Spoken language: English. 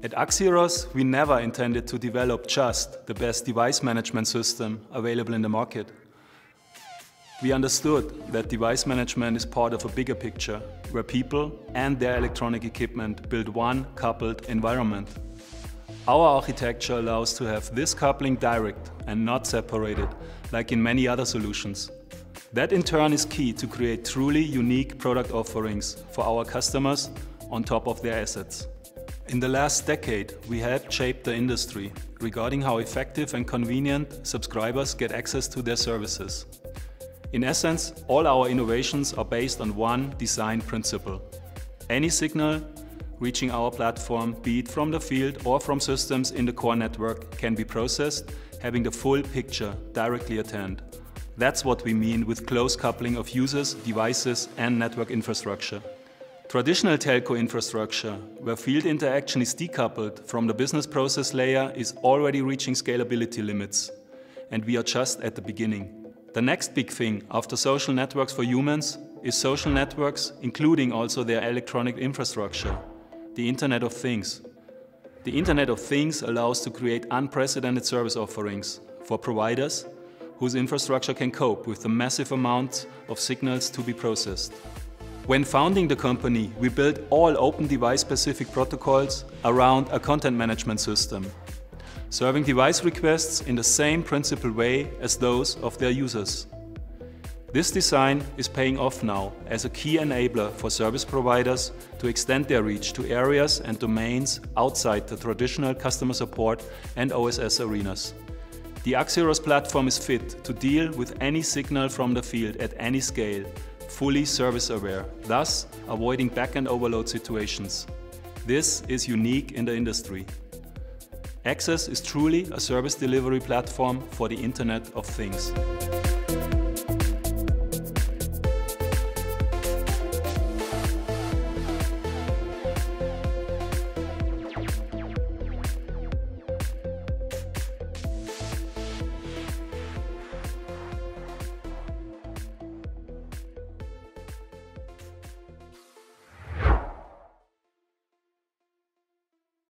At Axiros, we never intended to develop just the best device management system available in the market. We understood that device management is part of a bigger picture, where people and their electronic equipment build one coupled environment. Our architecture allows to have this coupling direct and not separated, like in many other solutions. That in turn is key to create truly unique product offerings for our customers on top of their assets. In the last decade, we helped shape the industry regarding how effective and convenient subscribers get access to their services. In essence, all our innovations are based on one design principle. Any signal reaching our platform, be it from the field or from systems in the core network, can be processed, having the full picture directly at hand. That's what we mean with close coupling of users, devices and network infrastructure. Traditional telco infrastructure, where field interaction is decoupled from the business process layer, is already reaching scalability limits, and we are just at the beginning. The next big thing after social networks for humans is social networks, including also their electronic infrastructure, the Internet of Things. The Internet of Things allows to create unprecedented service offerings for providers whose infrastructure can cope with the massive amounts of signals to be processed. When founding the company, we built all open device-specific protocols around a content management system, serving device requests in the same principled way as those of their users. This design is paying off now as a key enabler for service providers to extend their reach to areas and domains outside the traditional customer support and OSS arenas. The Axiros platform is fit to deal with any signal from the field at any scale, fully service-aware, thus avoiding back-end overload situations. This is unique in the industry. Axis is truly a service delivery platform for the Internet of Things.